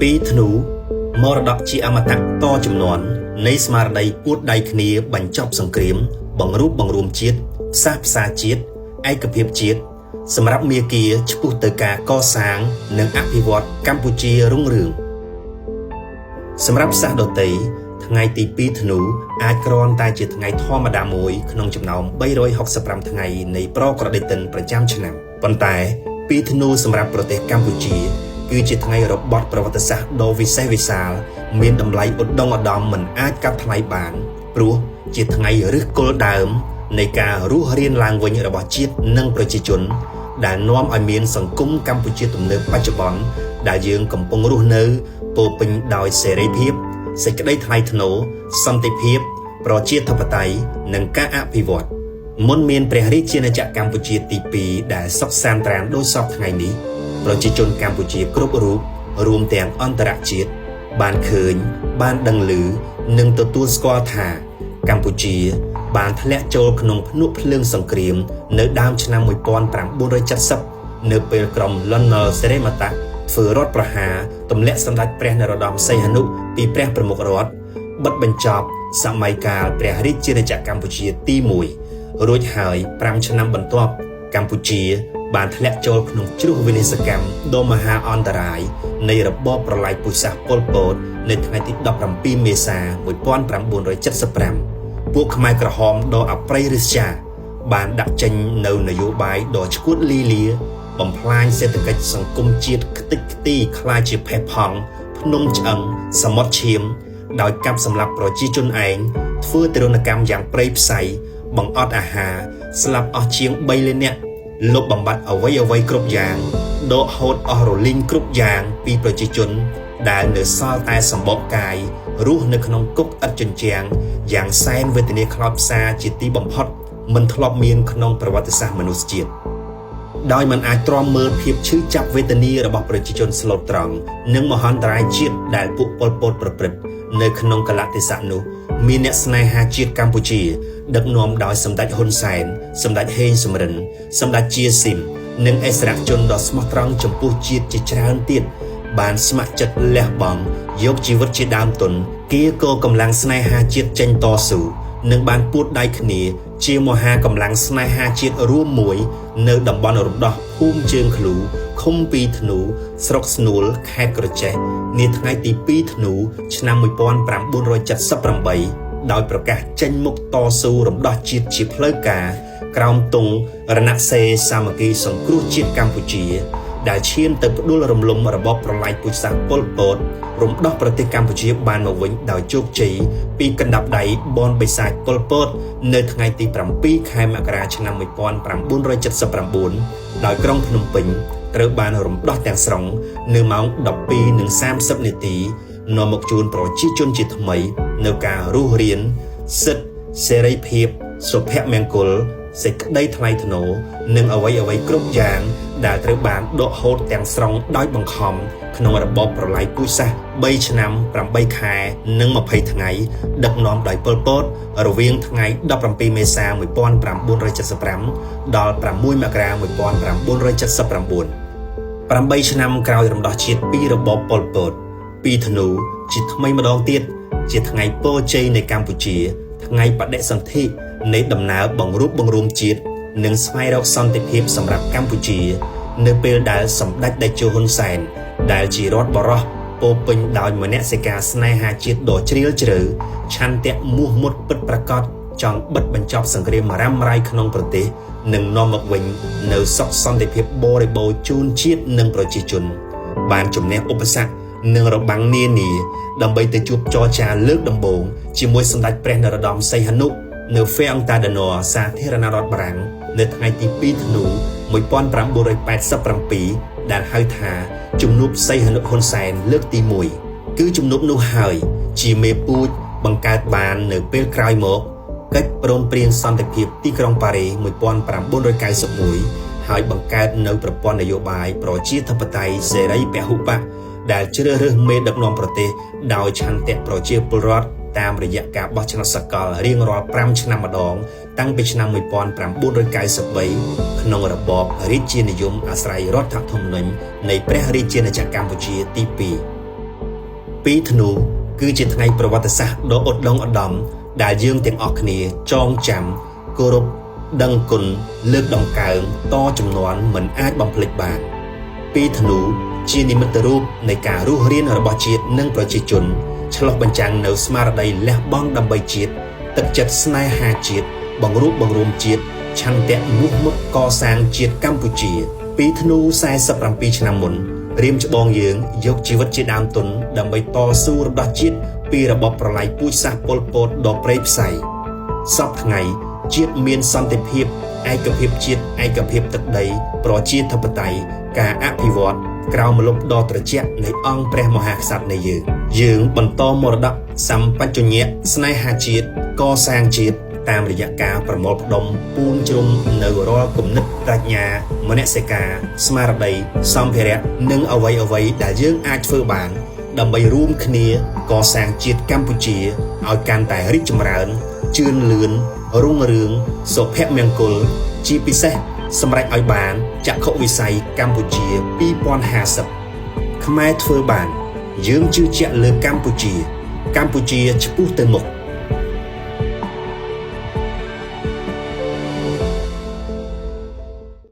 ពីធ្នូមរតកជាអមតៈតចំនួននៃស្មារតីពួតដៃគ្នាបញ្ចប់សង្គ្រាមបង្រួបបង្រួមជាតិផ្សារជាតិឯកភាពជាតិសម្រាប់មាគ៌ាឆ្ពោះទៅការកសាងនិងអភិវឌ្ឍកម្ពុជារុងរឿងសម្រាប់សាសដតីថ្ងៃទី2ធ្នូអាចគ្រាន់តែជាថ្ងៃធម្មតាមួយក្នុងចំណោម365ថ្ងៃនៃប្រក្រតីតិនប្រចាំឆ្នាំប៉ុន្តែ2ធ្នូសម្រាប់ប្រទេសកម្ពុជាគឺជាថ្ងៃរបត់ប្រវត្តិសាស្ត្រដ៏វិសេសវិសាលមានតម្លៃឧត្តមឧត្តមមិនអាចកាត់ថ្លៃបានព្រោះជាថ្ងៃឫសគល់ដើមនៃការរស់រានឡើងវិញរបស់ជាតិនិងប្រជាជនដែលនាំឲ្យមានសង្គមកម្ពុជាទំនើបបច្ចុប្បន្នដែលយើងកំពុងរស់នៅពោពេញដោយសេរីភាពសេចក្តីថ្លៃថ្នូរសន្តិភាពប្រជាធិបតេយ្យនិងការអភិវឌ្ឍមុនមានព្រះរាជាណាចក្រកម្ពុជាទី2ដែលសុខសាន្តត្រានដោយសពថ្ងៃនេះប្រជាជនកម្ពុជាគ្រប់រូបរួមទាំងអន្តរជាតិបានឃើញបានដឹងឮនិងទទួលស្គាល់ថាកម្ពុជាបានធ្លាក់ចូលក្នុងភ្នក់ភ្លើងសង្គ្រាមនៅដើមឆ្នាំ1970នៅពេលក្រុមលន់នល់សេរីម៉ាតាធ្វើរដ្ឋប្រហារទម្លាក់សម្ដេចព្រះនរោត្តមសីហនុពីព្រះប្រមុខរដ្ឋបិទបញ្ចប់សម័យកាលព្រះរាជាណាចក្រកម្ពុជាទី1រួចហើយ5ឆ្នាំបន្ទាប់កម្ពុជាបានធ្លាក់ចូលក្នុងជ្រោះវិនាសកម្មដ៏មហាអន្តរាយនៃរបបប្រល័យពូជសាសន៍ប៉ុលពតនៅថ្ងៃទី17មេសា1975ពួកខ្មែរក្រហមដ៏អប្រិយរិស្យាបានដាក់ចេញនៅនយោបាយដ៏ឆ្កួតលីលាបំផ្លាញសេដ្ឋកិច្ចសង្គមជាតិខ្ទេចខ្ទីខ្លាចជាផេះផង់ភ្នំឆ្អឹងសមុទ្រឈាមដោយកាប់សម្លាប់ប្រជាជនឯងធ្វើទរណកម្មយ៉ាងព្រៃផ្សៃបង្អត់អាហារស្លាប់អស់ជាង3លាននាក់លុបបំបាត់អ្វីគ្រប់យ៉ាងដកហូតអស់រលីងគ្រប់យ៉ាងពីប្រជាជនដែលនៅសល់តែសម្បកកាយរស់នៅក្នុងគុកឥតជញ្ជាំងយ៉ាងសែនវេទនាខ្លោចផ្សាជាទីបំផុតមិនធ្លាប់មានក្នុងប្រវត្តិសាស្ត្រមនុស្សជាតិដោយមិនអាចទ្រាំមើលភាពឈឺចាប់វេទនារបស់ប្រជាជនស្លូតត្រង់និងមហន្តរាយជាតិដែលពួកប៉ុលពតប្រព្រឹត្តនៅក្នុងកលៈទេសៈនោះមានអ្នកស្នេហាជាតិកម្ពុជាដឹកនាំដោយសម្ដេចហ៊ុនសែនសម្ដេចហេងសំរិនសម្ដេចជាស៊ីមនិងអិសរាជជនដ៏ស្មោះត្រង់ចំពោះជាតិជាច្រើនទៀតបានស្ម័គ្រចិត្តលះបង់យកជីវិតជាដើមទុនគៀកកម្លាំងស្នេហាជាតិចេញតស៊ូនិងបានពួតដៃគ្នាជាមហាកម្លាំងស្នេហាជាតិរួមមួយនៅតំបន់រំដោះភូមិជើងឃ្លូឃុំពីធ្នូស្រុកស្នួលខេត្តក្រចេះនាថ្ងៃទី2ធ្នូឆ្នាំ1978ដោយប្រកាសចេញមុខតស៊ូរំដោះជាតិជាផ្លូវការក្រោមទង់រណសេរីសាមគ្គីសង្គ្រោះជាតិកម្ពុជាដែលឈានទៅផ្ដួលរំលំរបបប្រល័យពូជសាសន៍ប៉ុលពតរំដោះប្រទេសកម្ពុជាបានមកវិញដោយជោគជ័យពីកណ្ដាប់ដៃបនបិសាចប៉ុលពតនៅថ្ងៃទី7ខែមករាឆ្នាំ1979ដោយក្រុងភ្នំពេញត្រូវបានរំដោះទាំងស្រុងនៅម៉ោង 12:30 នាទីនាំមកជូនប្រជាជនជាថ្មីនៅការរស់រានសិទ្ធិសេរីភាពសុភមង្គលសេចក្តីថ្លៃថ្នូរនិងអ្វីគ្រប់យ៉ាងដែលត្រូវបានដកហូតទាំងស្រុងដោយបង្ខំក្នុងរបបប្រល័យពូជសាសន៍3ឆ្នាំ8ខែនិង20ថ្ងៃដឹកនាំដោយប៉ុលពតរវាងថ្ងៃ17មេសា1975ដល់6មករា1979 8ឆ្នាំក្រោយរំដោះជាតិពីរបបប៉ុលពត2ធ្នូជាថ្មីម្ដងទៀតជាថ្ងៃពរជ័យនៃកម្ពុជាថ្ងៃបដិសន្ធិនៃដំណើរបង្រួបបង្រួមជាតិនិងស្វែងរកសន្តិភាពសម្រាប់កម្ពុជានៅពេលដែលសម្ដេចតេជោហ៊ុនសែនដែលជារដ្ឋបរោះពោពេញដោយមនសិការស្នេហាជាតិដ៏ជ្រាលជ្រៅឆន្ទៈមោះមុតពិតប្រាកដចង់បិទបញ្ចប់សង្គ្រាមរ៉ាំរ៉ៃក្នុងប្រទេសនិងនាំមកវិញនៅសុខសន្តិភាពបរិបូរណ៍ជូនជាតិនិងប្រជាជនបានជំនះឧបសគ្គនិងរបាំងនានាដើម្បីទៅជួបចរចាលើកដំបូងជាមួយសម្ដេចព្រះនរោត្តមសីហនុនៅហ្វេអង់តាដឺណ័រសាធារណរដ្ឋបារាំងនៅថ្ងៃទី2ធ្នូ1987ដែលហៅថាជំនួបសីហនុហ៊ុនសែនលើកទី1គឺជំនួបនោះហើយជាមេពូជបង្កើតបាននៅពេលក្រោយមកកិច្ចព្រមព្រៀងសន្តិភាពទីក្រុងប៉ារីស1991ហើយបង្កើតនៅប្រព័ន្ធនយោបាយប្រជាធិបតេយ្យសេរីពហុបកដែលជ្រើសរើសមេដឹកនាំប្រទេសដោយឆន្ទៈប្រជាពលរដ្ឋតាមរយៈការបោះឆ្នោតសកលរៀងរាល់5ឆ្នាំម្ដងតាំងពីឆ្នាំ1993ក្នុងរបបរាជានិយមអាស្រ័យរដ្ឋធម្មនុញ្ញនៃព្រះរាជាណាចក្រកម្ពុជាទី2 ពីធ្នូគឺជាថ្ងៃប្រវត្តិសាស្ត្រដ៏ឧត្តមឧត្តមដែលយើងទាំងអស់គ្នាចងចាំគោរពដឹងគុណលើកដំកើងតជំនាន់មិនអាចបំភ្លេចបានពីធ្នូជានិមិត្តរូបនៃការរស់រានរបស់ជាតិនិងប្រជាជនឆ្លុះបញ្ចាំងនៅស្មារតីលះបង់ដើម្បីជាតិទឹកចិត្តស្នេហាជាតិបង្រួបបង្រួមជាតិឆន្ទៈមុខមុតកសាងជាតិកម្ពុជាពីធ្នូ47ឆ្នាំមុនរៀមច្បងយើងយកជីវិតជាដើមទុនដើម្បីតស៊ូរំដោះជាតិពីរបបប្រល័យពូជសាសន៍ប៉ុលពតដ៏ព្រៃផ្សៃសពថ្ងៃជាតិមានសន្តិភាពឯកភាពជាតិឯកភាពទឹកដីប្រជាធិបតេយ្យការអភិវឌ្ឍក្រោមម្លប់ដ៏ត្រជាក់នៃអង្គព្រះមហាក្សត្រនៃយើងបន្តមរតកសម្បជញ្ញៈស្នេហាជាតិកសាងជាតិតាមរយៈការប្រមូលផ្ដុំពូនជ្រុំនៅរាល់គំនិតប្រាជ្ញាមនសិការស្មារតីសម្ភារៈនិងអ្វីៗដែលយើងអាចធ្វើបានដើម្បីរួមគ្នាកសាងជាតិកម្ពុជាឲ្យកាន់តែរីកចម្រើនជឿនលឿនរុងរឿងសុភមង្គលជាពិសេសសម្រេចឲ្យបានចក្ខុវិស័យកម្ពុជា2050ខ្មែរធ្វើបានយើងជឿជាក់លើកម្ពុជាឆ្ពោះទៅមុខ